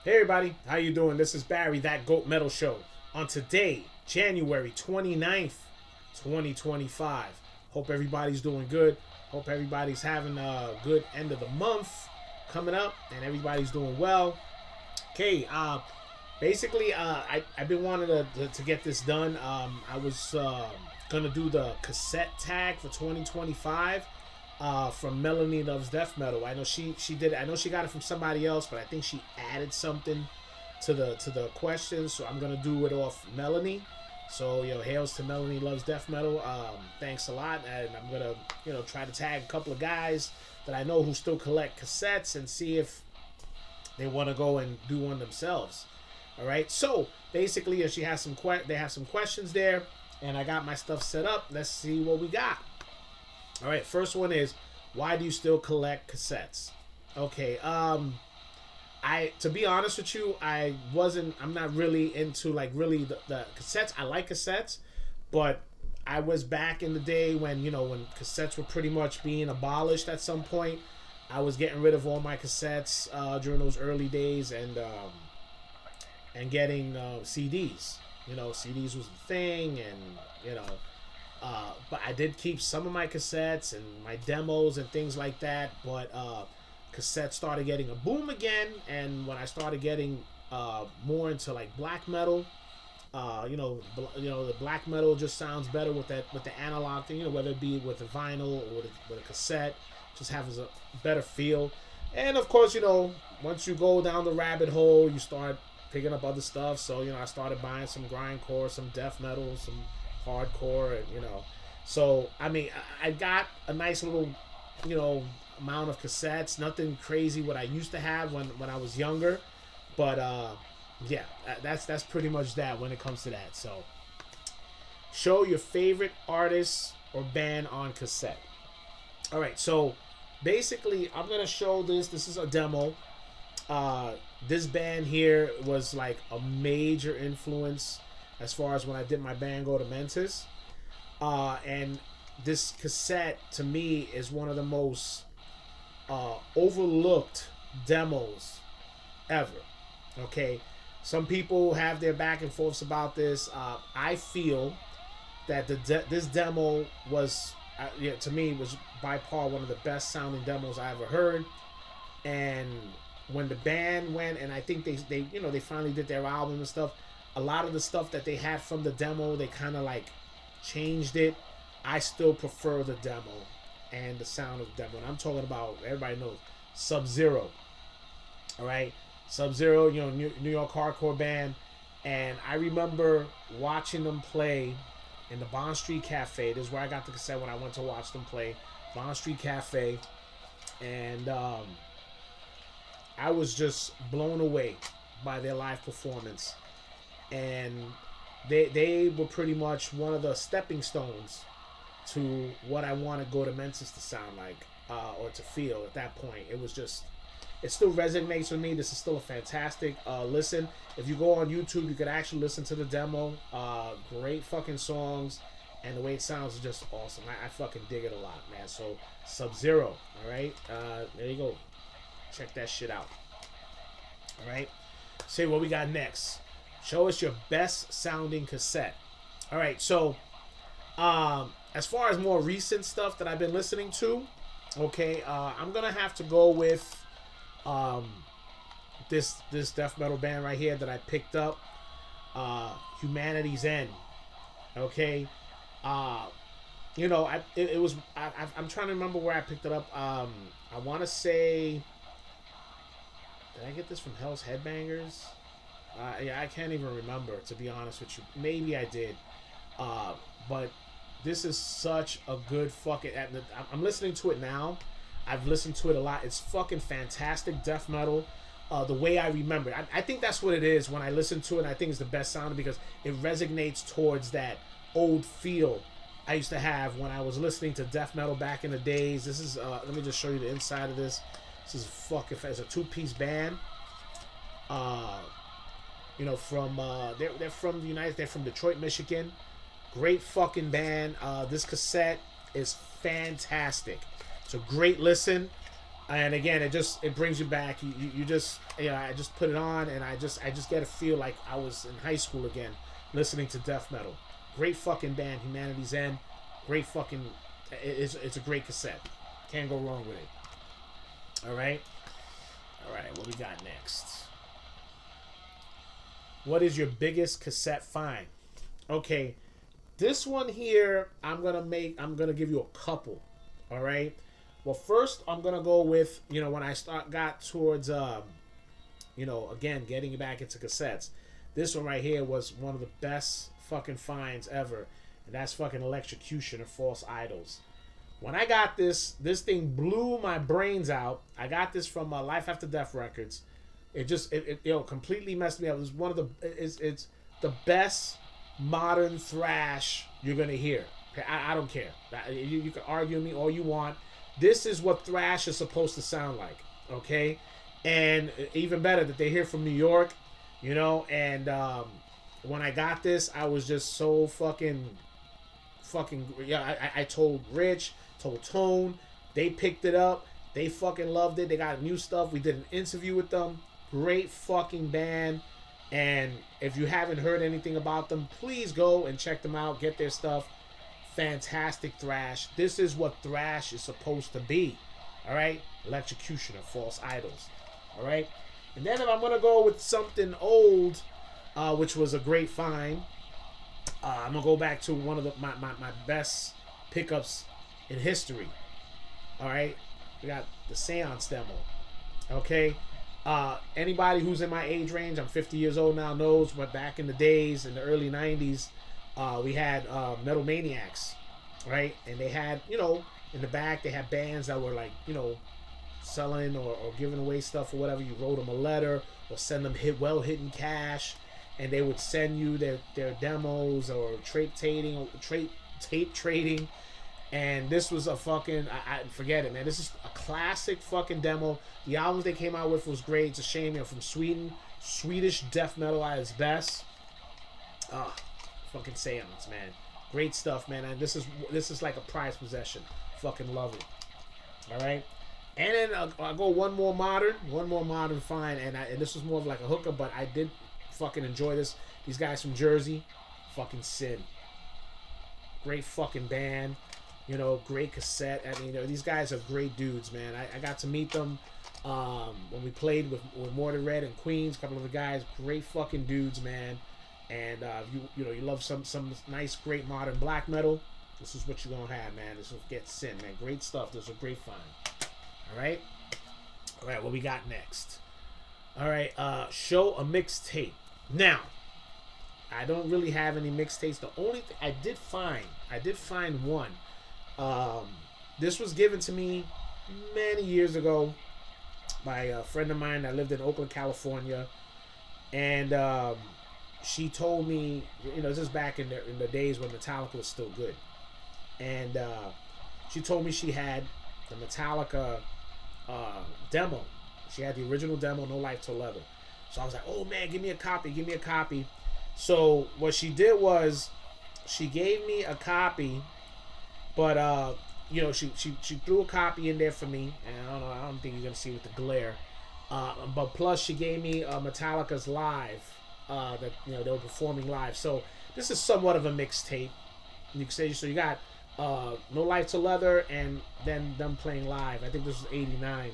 Hey everybody, how you doing? This is Barry, That Goat Metal Show. On today, January 29th, 2025. Hope everybody's doing good. Hope everybody's having a good end of the month coming up and everybody's doing well. Okay, basically, I've been wanting to get this done. I was gonna do the cassette tag for 2025 from Melanie Loves Death Metal. I know she did. I know she got it from somebody else, but I think she added something to the questions. So I'm gonna do it off Melanie. So hails to Melanie Loves Death Metal. Thanks a lot, and I'm gonna try to tag a couple of guys that I know who still collect cassettes and see if they want to go and do one themselves. All right. So basically, she has they have some questions there, and I got my stuff set up. Let's see what we got. All right. First one is, why do you still collect cassettes? Okay. To be honest with you, I'm not really into really the cassettes. I like cassettes, but I was back in the day when cassettes were pretty much being abolished at some point. I was getting rid of all my cassettes during those early days and getting CDs. CDs was the thing, and but I did keep some of my cassettes and my demos and things like that. But cassettes started getting a boom again, and when I started getting more into black metal, the black metal just sounds better with the analog thing. Whether it be with the vinyl or with a cassette, just has a better feel. And of course, once you go down the rabbit hole, you start picking up other stuff. So I started buying some grindcore, some death metal, some hardcore, and so I got a nice little amount of cassettes. Nothing crazy what I used to have when I was younger, but yeah, that's pretty much that when it comes to that. So show your favorite artist or band on cassette. All right, so basically I'm gonna show this is a demo. This band here was a major influence as far as when I did my band Go to Mentis. And this cassette, to me, is one of the most overlooked demos ever. Okay? Some people have their back and forths about this. I feel that this demo was, to me, was by far one of the best sounding demos I ever heard. And when the band went, and I think they finally did their album and stuff, a lot of the stuff that they had from the demo, they kind of changed it. I still prefer the demo and the sound of the demo. And I'm talking about, everybody knows, Sub-Zero. All right? Sub-Zero, New York hardcore band. And I remember watching them play in the Bond Street Cafe. This is where I got the cassette when I went to watch them play. Bond Street Cafe. And I was just blown away by their live performance. And they were pretty much one of the stepping stones to what I want to Go to Mentis to sound like, or to feel at that point. It still resonates with me. This is still a fantastic listen. If you go on YouTube, you could actually listen to the demo. Great fucking songs, and the way it sounds is just awesome. I fucking dig it a lot, man. So Sub-Zero, all right? There you go. Check that shit out. All right? See what we got next. Show us your best sounding cassette. All right, so as far as more recent stuff that I've been listening to, okay, I'm gonna have to go with this death metal band right here that I picked up, Humanity's End. Okay, it was I'm trying to remember where I picked it up. I want to say, did I get this from Hell's Headbangers? Yeah, I can't even remember, to be honest with you. Maybe I did. But this is such a good fucking... I'm listening to it now. I've listened to it a lot. It's fucking fantastic death metal. The way I remember it. I think that's what it is when I listen to it. I think it's the best sound because it resonates towards that old feel I used to have when I was listening to death metal back in the days. This is... let me just show you the inside of this. This is fucking... It's a two-piece band. From they're from the United. They're from Detroit, Michigan. Great fucking band. This cassette is fantastic. It's a great listen. And again, it brings you back. You just, I just put it on, and I just get to feel like I was in high school again, listening to death metal. Great fucking band, Humanity's End. Great fucking, it's a great cassette. Can't go wrong with it. All right, what we got next? What is your biggest cassette find? Okay, this one here, I'm gonna give you a couple. All right. Well, first I'm gonna go with, when I got towards again, getting back into cassettes. This one right here was one of the best fucking finds ever, and that's fucking Electrocution of False Idols. When I got this thing blew my brains out. I got this from Life After Death Records. It completely messed me up. It was one of it's the best modern thrash you're gonna hear. I don't care. You can argue with me all you want. This is what thrash is supposed to sound like, okay? And even better that they're here from New York, and when I got this, I was just so fucking, I told Rich, told Tone, they picked it up, they fucking loved it, they got new stuff, we did an interview with them, great fucking band, and if you haven't heard anything about them, please go and check them out, get their stuff. Fantastic thrash. This is what thrash is supposed to be. All right, Electrocution of False Idols. All right, and then if I'm gonna go with something old, which was a great find, I'm gonna go back to one of my best pickups in history. All right, we got the Seance demo. Okay, anybody who's in my age range, I'm 50 years old now, knows. But back in the days, in the early 90s. We had Metal Maniacs, right? And they had, in the back, they had bands that were like, selling or giving away stuff or whatever. You wrote them a letter or send them hidden cash, and they would send you their demos or tape trading. And this was a fucking, I forget it, man. This is a classic fucking demo. The albums they came out with was great. It's a shame they're from Sweden. Swedish death metal at its best. Fucking Seance, man. Great stuff, man. And this is like a prized possession. Fucking love it. All right. And then I'll go one more modern find, and this was more of like a hookup, but I did fucking enjoy this. These guys from Jersey, fucking Sin. Great fucking band. Great cassette. I mean, these guys are great dudes, man. I got to meet them when we played with Mordred Red and Queens. A couple of the guys, great fucking dudes, man. And you love some nice, great modern black metal. This is what you're gonna have, man. This will get Sin, man. Great stuff. This is a great find. All right. What we got next? All right. Show a mixtape. Now, I don't really have any mixtapes. The only thing I did find one. This was given to me many years ago by a friend of mine that lived in Oakland, California, and she told me, this is back in the days when Metallica was still good. And she told me she had the Metallica demo. She had the original demo, No Life Till Leather. So I was like, oh man, give me a copy. So what she did was she gave me a copy, but she threw a copy in there for me. And I don't think you're going to see with the glare. But plus she gave me Metallica's Live. That they were performing live, so this is somewhat of a mixtape. You can say so. You got No Life Till Leather, and then them playing live. I think this was '89.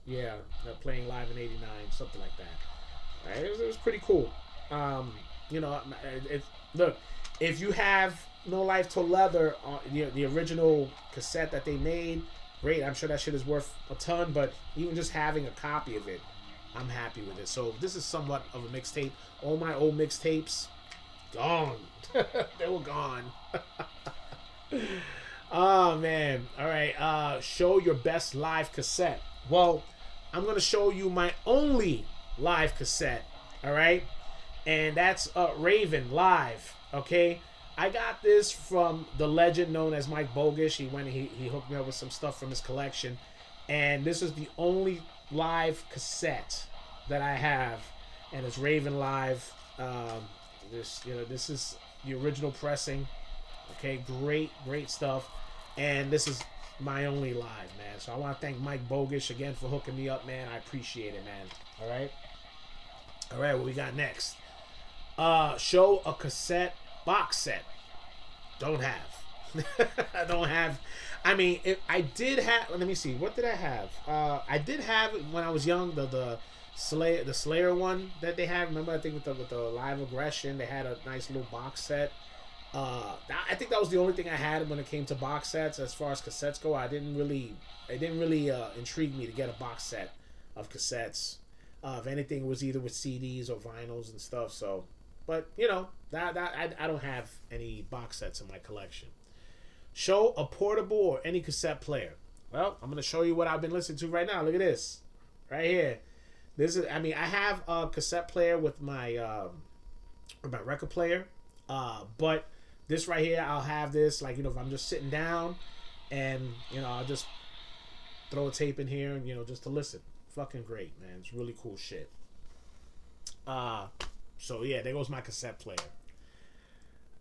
Yeah, they're playing live in '89, something like that. Right? It was pretty cool. Look, if you have No Life Till Leather, the original cassette that they made, great. I'm sure that shit is worth a ton. But even just having a copy of it, I'm happy with it. So this is somewhat of a mixtape. All my old mixtapes, gone. They were gone. Oh man. All right. Show your best live cassette. Well, I'm gonna show you my only live cassette. All right, and that's Raven Live. Okay. I got this from the legend known as Mike Bogish. He hooked me up with some stuff from his collection, and this is the only live cassette that I have, and it's Raven Live. This is the original pressing. Okay, great stuff, and this is my only live, man. So I want to thank Mike Bogish again for hooking me up, man. I appreciate it, man. All right. All right, what we got next? Show a cassette box set. Don't have. I don't have. I mean, I did have. Let me see. What did I have? I did have when I was young the Slayer one that they had. Remember, I think with the Live Aggression, they had a nice little box set. I think that was the only thing I had when it came to box sets. As far as cassettes go, it didn't really intrigue me to get a box set of cassettes. If anything, it was either with CDs or vinyls and stuff. So, but you know, that I don't have any box sets in my collection. Show a portable or any cassette player. Well, I'm gonna show you what I've been listening to right now. Look at this, right here. This is. I mean, I have a cassette player with my record player, but this right here, I'll have this, like, you know, if I'm just sitting down and, you know, I'll just throw a tape in here and, you know, just to listen. Fucking great, man. It's really cool shit. So, yeah, there goes my cassette player.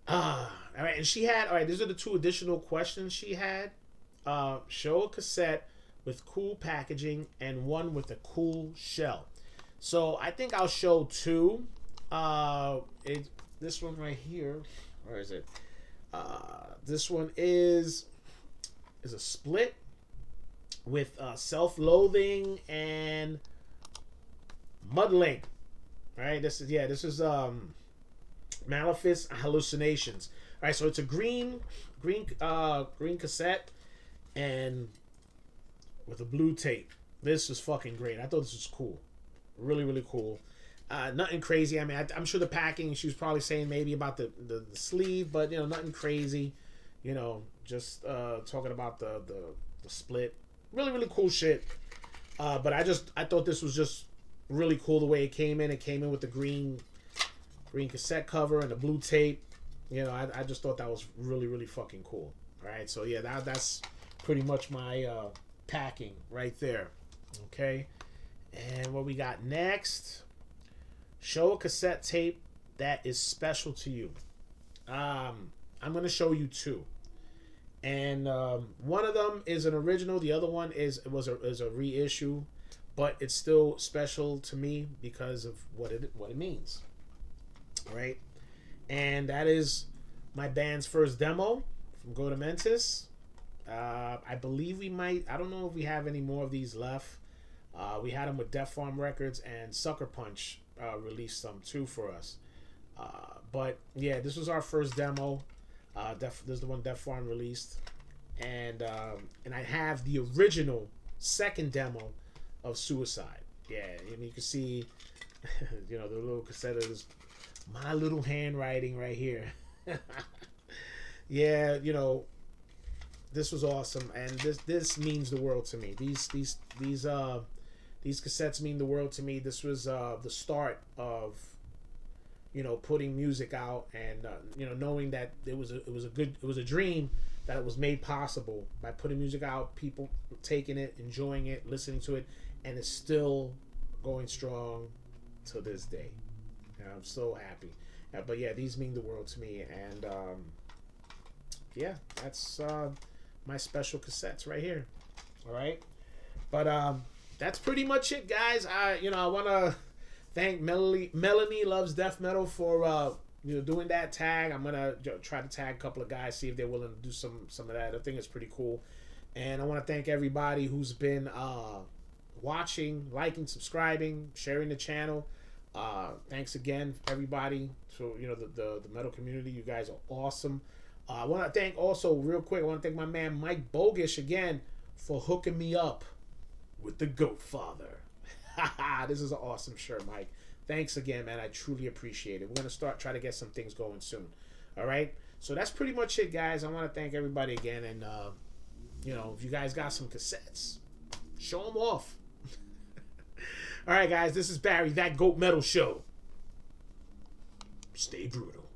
All right, and she had, all right, these are the 2 additional questions she had. Show a cassette with cool packaging and one with a cool shell. So, I think I'll show 2. This one right here. Where is it? This one is a split with self-loathing and muddling. Right? This is Malefice Hallucinations. All right, so it's a green cassette and with a blue tape. This is fucking great. I thought this was cool. Really, really cool. Nothing crazy. I mean, I'm sure the packing, she was probably saying maybe about the sleeve, but, you know, nothing crazy. You know, just talking about the split. Really, really cool shit. But I thought this was just really cool the way it came in. It came in with the green cassette cover and the blue tape. You know, I just thought that was really, really fucking cool. All right, so yeah, that's pretty much my packing right there. Okay, and what we got next? Show a cassette tape that is special to you. I'm going to show you 2. And one of them is an original. The other one is a reissue. But it's still special to me because of what it means. All right? And that is my band's first demo from Go to Mentis. I believe we might. I don't know if we have any more of these left. We had them with Def Farm Records, and Sucker Punch released some too for us. But yeah, this was our first demo. This is the one Def Farm released, and I have the original second demo of Suicide. Yeah, and you can see, you know, the little cassette is my little handwriting right here. Yeah, you know, this was awesome, and this means the world to me. These cassettes mean the world to me. This was the start of, you know, putting music out, and you know, knowing that it was a dream that it was made possible by putting music out, people taking it, enjoying it, listening to it, and it's still going strong to this day. And I'm so happy. But yeah, these mean the world to me, and yeah, that's my special cassettes right here. All right, but that's pretty much it, guys. I want to thank Melanie Loves Death Metal for doing that tag. I'm gonna try to tag a couple of guys, see if they're willing to do some of that. I think it's pretty cool, and I want to thank everybody who's been watching, liking, subscribing, sharing the channel. Thanks again, everybody. So the metal community, you guys are awesome. I want to thank also real quick. I want to thank my man Mike Bogish again for hooking me up with the Goat Father. This is an awesome shirt, Mike. Thanks again, man. I truly appreciate it. We're gonna try to get some things going soon. All right. So that's pretty much it, guys. I want to thank everybody again, and if you guys got some cassettes, show them off. All right, guys. This is Barry, That Goat Metal Show. Stay brutal.